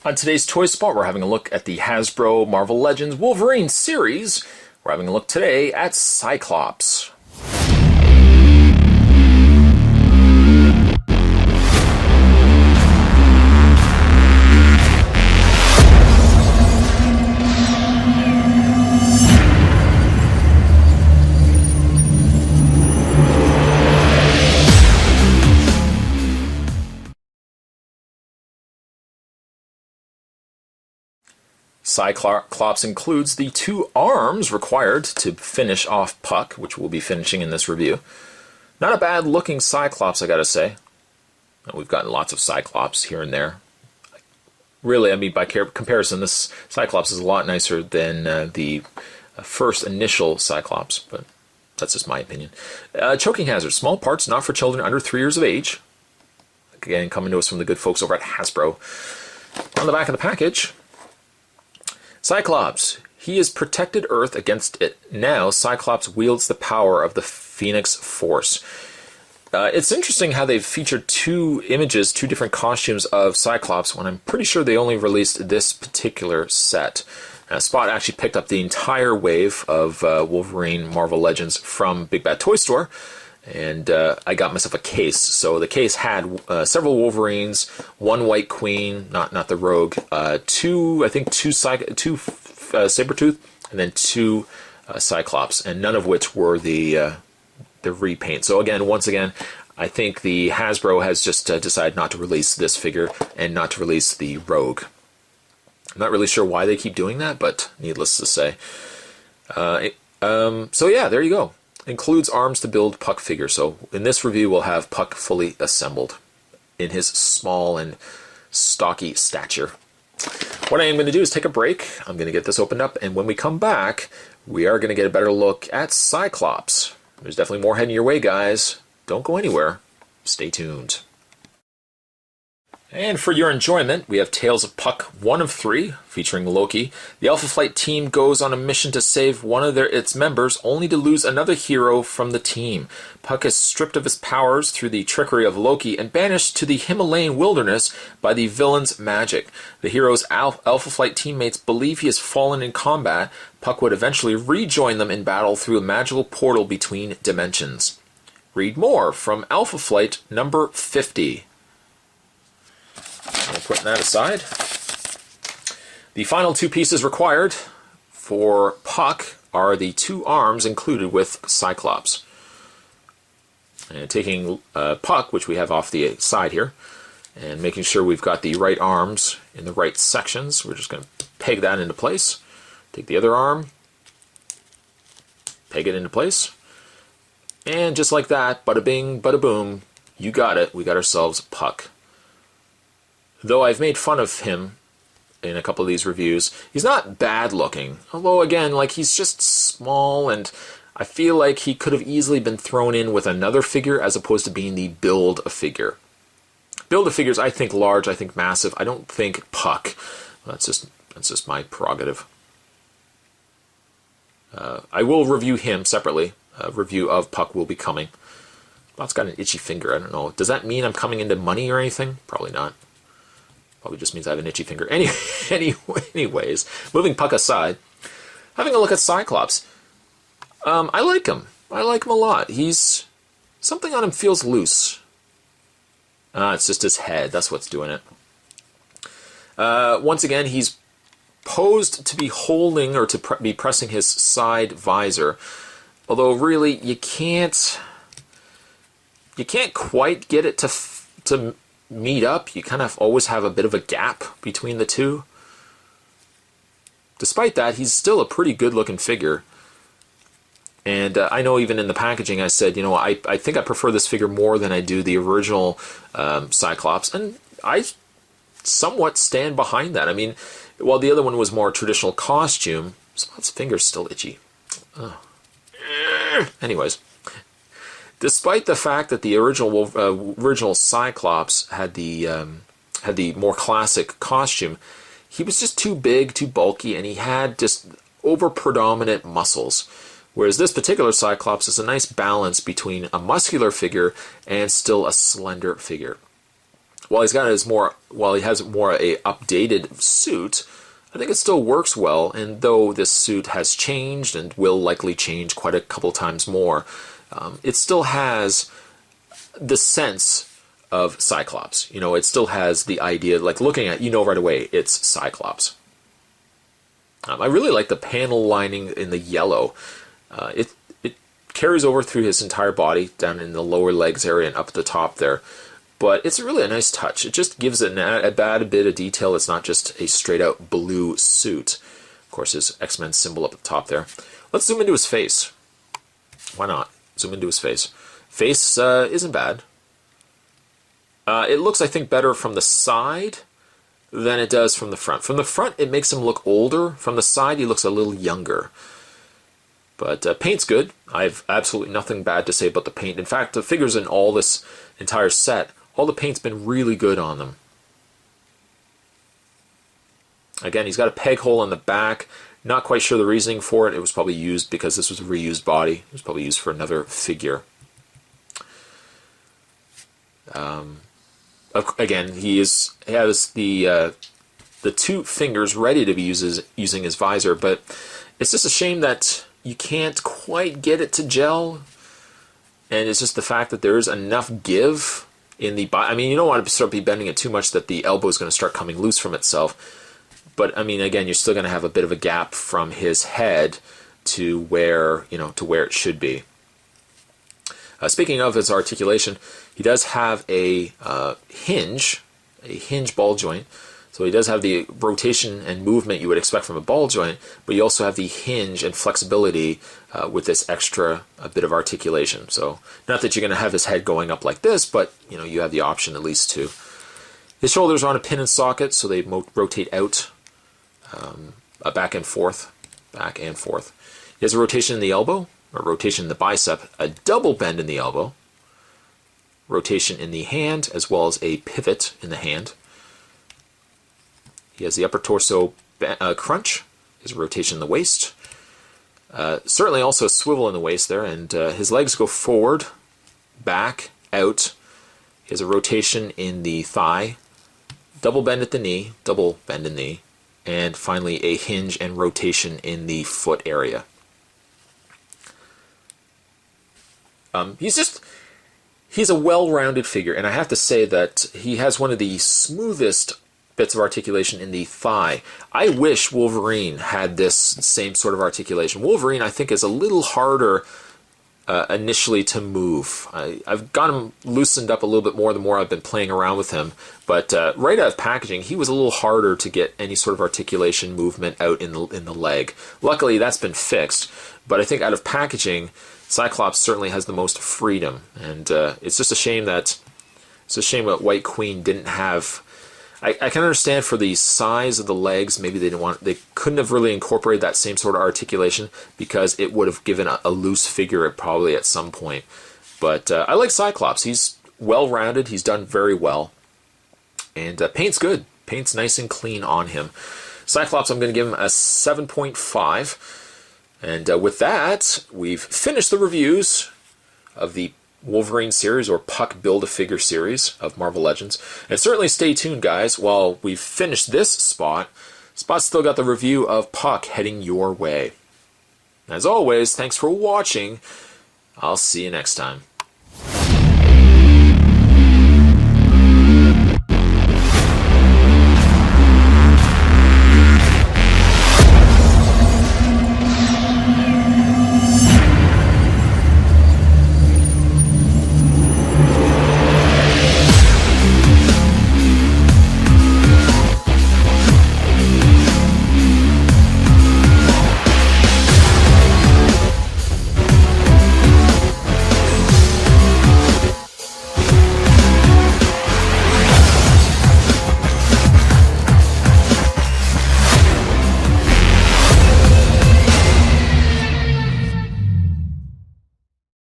On today's Toy Spot, we're having a look at the Hasbro Marvel Legends Wolverine series. We're having a look today at Cyclops. Cyclops includes the two arms required to finish off Puck, which we'll be finishing in this review. Not a bad looking Cyclops, I gotta say. We've gotten lots of Cyclops here and there. Really, I mean, by comparison, this Cyclops is a lot nicer than the first initial Cyclops, but that's just my opinion. Choking hazard, small parts not for children under 3 years of age. Again, coming to us from the good folks over at Hasbro. On the back of the package, Cyclops. He has protected Earth against it. Now, Cyclops wields the power of the Phoenix Force. It's interesting how they've featured two images, two different costumes of Cyclops, when I'm pretty sure they only released this particular set. Spot actually picked up the entire wave of Wolverine Marvel Legends from Big Bad Toy Store, and I got myself a case. So the case had several Wolverines, one White Queen, not the Rogue, two Sabretooth, and then two Cyclops, and none of which were the repaint. So once again, I think the Hasbro has just decided not to release this figure and not to release the Rogue. I'm not really sure why they keep doing that, but needless to say. So yeah, there you go. Includes arms to build Puck figure. So in this review, we'll have Puck fully assembled in his small and stocky stature. What I am going to do is take a break. I'm going to get this opened up, and when we come back, we are going to get a better look at Cyclops. There's definitely more heading your way, guys. Don't go anywhere. Stay tuned. And for your enjoyment, we have Tales of Puck 1 of 3, featuring Loki. The Alpha Flight team goes on a mission to save one of its members, only to lose another hero from the team. Puck is stripped of his powers through the trickery of Loki and banished to the Himalayan wilderness by the villain's magic. The hero's Alpha Flight teammates believe he has fallen in combat. Puck would eventually rejoin them in battle through a magical portal between dimensions. Read more from Alpha Flight number 50. Putting that aside, the final two pieces required for Puck are the two arms included with Cyclops. And taking Puck, which we have off the side here, and making sure we've got the right arms in the right sections, we're just going to peg that into place. Take the other arm, peg it into place, and just like that, bada bing, bada boom, you got it, we got ourselves Puck. Though I've made fun of him in a couple of these reviews, he's not bad looking. Although, again, he's just small, and I feel like he could have easily been thrown in with another figure as opposed to being the Build-A-Figure. Build-A-Figures, I think large, I think massive. I don't think Puck. That's just my prerogative. I will review him separately. A review of Puck will be coming. Bot's got an itchy finger. I don't know. Does that mean I'm coming into money or anything? Probably not. Probably just means I have an itchy finger. Anyways, moving Puck aside, having a look at Cyclops. I like him. I like him a lot. Something on him feels loose. It's just his head. That's what's doing it. Once again, he's posed to be holding or to be pressing his side visor. Although really, you can't quite get it to meet up. You kind of always have a bit of a gap between the two. Despite that, he's still a pretty good looking figure. And I know even in the packaging I said, I think I prefer this figure more than I do the original Cyclops. And I somewhat stand behind that. I mean, while the other one was more traditional costume, Spot's finger's still itchy. Ugh. Anyways. Despite the fact that the original Cyclops had the more classic costume, he was just too big, too bulky, and he had just over-predominant muscles. Whereas this particular Cyclops is a nice balance between a muscular figure and still a slender figure. while he has more a updated suit, I think it still works well. And though this suit has changed and will likely change quite a couple times more, it still has the sense of Cyclops. You know, it still has the idea, like looking at, you know right away, it's Cyclops. I really like the panel lining in the yellow. It carries over through his entire body, down in the lower legs area and up at the top there. But it's really a nice touch. It just gives it a bit of detail. It's not just a straight-out blue suit. Of course, his X-Men symbol up at the top there. Let's zoom into his face. Why not? Zoom into his face. Face isn't bad. It looks, I think, better from the side than it does from the front. From the front, it makes him look older. From the side, he looks a little younger. But paint's good. I have absolutely nothing bad to say about the paint. In fact, the figures in all this entire set, all the paint's been really good on them. Again, he's got a peg hole in the back. Not quite sure the reasoning for it. It was probably used because this was a reused body. It was probably used for another figure. Again, he has the two fingers ready to be using his visor, but it's just a shame that you can't quite get it to gel. And it's just the fact that there's enough give in the body. I mean, you don't want to start bending it too much that the elbow is going to start coming loose from itself. But I mean, again, you're still going to have a bit of a gap from his head to where, to where it should be. Speaking of his articulation, he does have a hinge ball joint. So he does have the rotation and movement you would expect from a ball joint, but you also have the hinge and flexibility with this extra bit of articulation. So not that you're going to have his head going up like this, but you have the option at least to. His shoulders are on a pin and socket, so they rotate out back and forth. He has a rotation in the elbow, a rotation in the bicep, a double bend in the elbow, rotation in the hand, as well as a pivot in the hand. He has the upper torso crunch, his rotation in the waist. Certainly also a swivel in the waist there, and his legs go forward, back, out. He has a rotation in the thigh, double bend at the knee, double bend in the knee, and finally a hinge and rotation in the foot area. He's a well-rounded figure, and I have to say that he has one of the smoothest bits of articulation in the thigh. I wish Wolverine had this same sort of articulation. Wolverine, I think, is a little harder initially to move. I've got him loosened up a little bit more the more I've been playing around with him, but right out of packaging, he was a little harder to get any sort of articulation movement out in the leg. Luckily, that's been fixed, but I think out of packaging, Cyclops certainly has the most freedom, and it's just a shame that White Queen didn't have. I can understand for the size of the legs, maybe they couldn't have really incorporated that same sort of articulation because it would have given a loose figure probably at some point. But I like Cyclops. He's well-rounded. He's done very well. And paint's good. Paint's nice and clean on him. Cyclops, I'm going to give him a 7.5. And with that, we've finished the reviews of the Wolverine series, or Puck Build-A-Figure series of Marvel Legends. And certainly stay tuned, guys, while we've finished this spot's still got the review of Puck heading your way. As always, thanks for watching. I'll see you next time.